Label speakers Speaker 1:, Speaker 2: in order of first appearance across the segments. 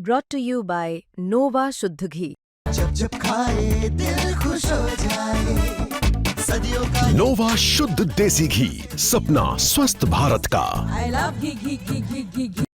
Speaker 1: brought to you by Nova शुद्ध घी।
Speaker 2: जब जब खाए दिल खुश हो जाए, सदियों का
Speaker 3: नोवा शुद्ध देसी घी, सपना स्वस्थ भारत का।
Speaker 4: I love घी घी घी घी घी घी।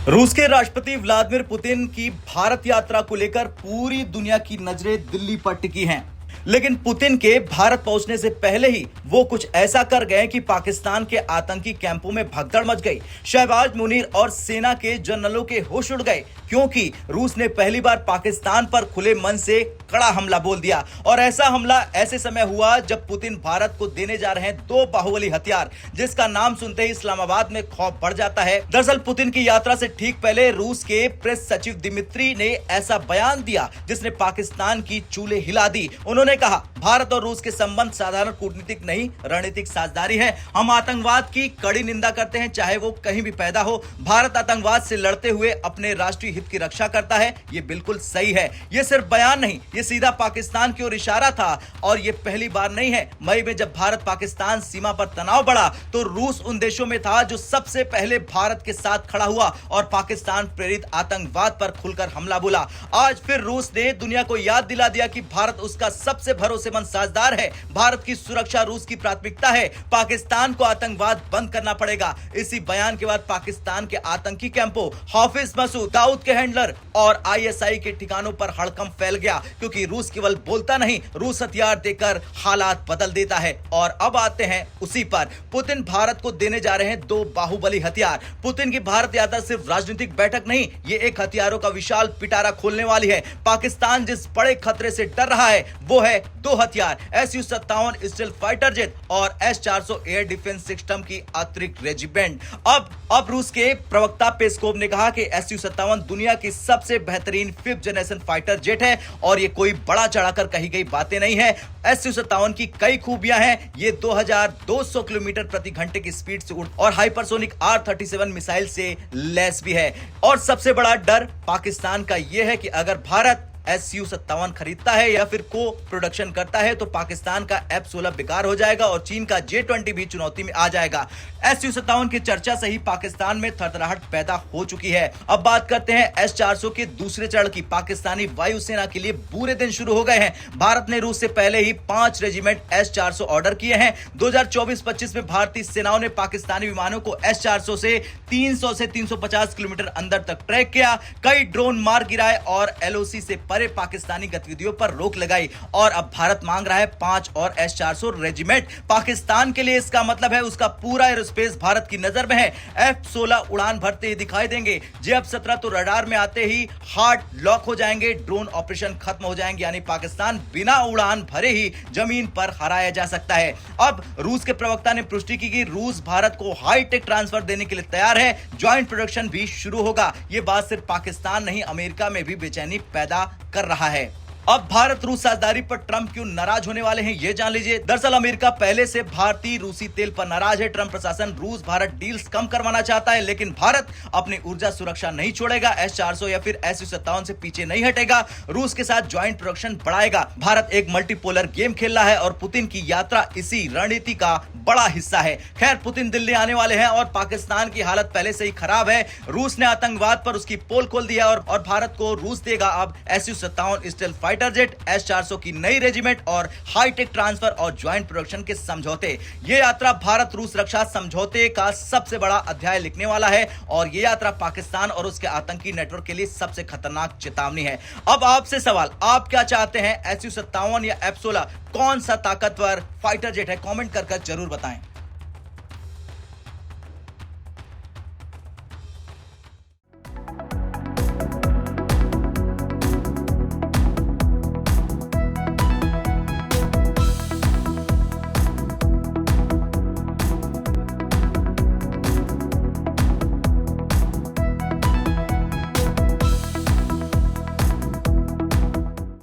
Speaker 5: रूस के राष्ट्रपति व्लादिमीर पुतिन की भारत यात्रा को लेकर पूरी दुनिया की नजरें दिल्ली पर टिकी हैं। लेकिन पुतिन के भारत पहुंचने से पहले ही वो कुछ ऐसा कर गए कि पाकिस्तान के आतंकी कैंपों में भगदड़ मच गई। शहबाज मुनीर और सेना के जनरलों के होश उड़ गए, क्योंकि रूस ने पहली बार पाकिस्तान पर खुले मन से कड़ा हमला बोल दिया। और ऐसा हमला ऐसे समय हुआ जब पुतिन भारत को देने जा रहे हैं 2 बाहुबली हथियार, जिसका नाम सुनते ही इस्लामाबाद में खौफ बढ़ जाता है। दरअसल पुतिन की यात्रा से ठीक पहले रूस के प्रेस सचिव दिमित्री ने ऐसा बयान दिया जिसने पाकिस्तान की चूल्हे हिला दी। उन्होंने कहा, भारत और रूस के संबंध साधारण कूटनीतिक नहीं, रणनीतिक साझेदारी है। हम आतंकवाद की कड़ी निंदा करते हैं, चाहे वो कहीं भी पैदा हो। भारत आतंकवाद से लड़ते हुए अपने राष्ट्रीय हित की रक्षा करता है, ये बिल्कुल सही है। ये सिर्फ बयान नहीं, ये सीधा पाकिस्तान की ओर इशारा था। और ये पहली बार नहीं है। मई में जब भारत पाकिस्तान सीमा पर तनाव बढ़ा तो रूस उन देशों में था जो सबसे पहले भारत के साथ खड़ा हुआ और पाकिस्तान प्रेरित आतंकवाद पर खुलकर हमला बोला। आज फिर रूस ने दुनिया को याद दिला दिया कि भारत उसका सबसे भरोसेमंद साझेदार है। भारत की सुरक्षा रूस की प्राथमिकता है। पाकिस्तान को आतंकवाद बंद करना पड़ेगा। इसी बयान के बाद पाकिस्तान के आतंकी कैंपों, हाफिज मसूद, दाऊद के हैंडलर और आईएसआई के ठिकानों पर हड़कंप फैल गया, क्योंकि रूस केवल बोलता नहीं, रूस हथियार देकर हालात बदल देता है। और अब आते हैं उसी पर। पुतिन भारत को देने जा रहे हैं 2 बाहुबली हथियार। पुतिन की भारत यात्रा सिर्फ राजनीतिक बैठक नहीं, ये एक हथियारों का विशाल पिटारा खोलने वाली है। पाकिस्तान जिस बड़े खतरे से डर रहा है वो है 2 हथियार, Su-57 स्टील्थ फाइटर जेट और S-400 एयर डिफेंस सिस्टम की अतिरिक्त रेजिमेंट। अब रूस के प्रवक्ता पेस्कोव ने कहा कि Su-57 दुनिया की सबसे बेहतरीन 5th जनरेशन फाइटर जेट है और ये कोई बड़ा चढ़ाकर कही गई बातें नहीं है। Su-57 की कई खूबियां हैं। ये 2200 किलोमीटर प्रति घंटे की स्पीड से और हाइपरसोनिक R-37 मिसाइल से लैस भी है। और सबसे बड़ा डर पाकिस्तान का यह है कि अगर भारत Su-57 खरीदता है या फिर को प्रोडक्शन करता है तो पाकिस्तान का F-16 बेकार हो जाएगा और चीन का J-20 भी चुनौती में आ जाएगा। Su-57 की चर्चा से ही पाकिस्तान में थरथराहट पैदा हो चुकी है। अब बात करते हैं S-400 के दूसरे चरण की। पाकिस्तानी वायुसेना के लिए बुरे दिन शुरू हो गए हैं। भारत ने रूस से पहले ही 5 रेजिमेंट S-400 ऑर्डर किए हैं। 2024-25 में भारतीय सेनाओं ने पाकिस्तानी विमानों को S-400 से 300 से 350 किलोमीटर अंदर तक ट्रैक किया, कई ड्रोन मार गिराए और LOC से परे पाकिस्तानी गतिविधियों पर रोक लगाई। और अब भारत मांग रहा है 5 और S-400 रेजिमेंट। पाकिस्तान के लिए इसका मतलब है उसका पूरा एरोस्पेस भारत की नजर में है। F-16 उड़ान भरते ही दिखाई देंगे, J-17 तो रडार में आते ही हार्ड लॉक हो जाएंगे, ड्रोन ऑपरेशन खत्म हो जाएंगे, यानी पाकिस्तान बिना उड़ान भरे ही जमीन पर हराया जा सकता है। अब रूस के प्रवक्ता ने पुष्टि की कि रूस भारत को हाईटेक ट्रांसफर देने के लिए तैयार है। ज्वाइंट प्रोडक्शन भी शुरू होगा। यह बात सिर्फ पाकिस्तान नहीं, अमेरिका में भी बेचैनी पैदा कर रहा है। अब भारत रूस साझेदारी पर ट्रंप क्यों नाराज होने वाले हैं, ये जान लीजिए। दरअसल अमेरिका पहले से भारतीय रूसी तेल पर नाराज है। ट्रंप प्रशासन रूस भारत डील्स कम करवाना चाहता है, लेकिन भारत अपनी ऊर्जा सुरक्षा नहीं छोड़ेगा। S-400 या फिर Su-57 से पीछे नहीं हटेगा। रूस के साथ ज्वाइंट प्रोडक्शन बढ़ाएगा। भारत एक मल्टीपोलर गेम खेल रहा है और पुतिन की यात्रा इसी रणनीति का बड़ा हिस्सा है। खैर, पुतिन दिल्ली आने वाले हैं और पाकिस्तान की हालत पहले से ही खराब है। रूस ने आतंकवाद पर उसकी पोल खोल दिया और भारत को रूस देगा अब Su-57 stealth fighter jet, S-400 की नई रेजिमेंट और हाईटेक ट्रांसफर और ज्वाइंट प्रोडक्शन के समझौते। ये यात्रा भारत रूस रक्षा समझौते का सबसे बड़ा अध्याय लिखने वाला है और ये यात्रा पाकिस्तान और उसके आतंकी नेटवर्क के लिए सबसे खतरनाक चेतावनी है। अब आपसे सवाल, आप क्या चाहते हैं, Su-57 या F-16 कौन सा ताकतवर फाइटर जेट है? कमेंट कर जरूर बताएं।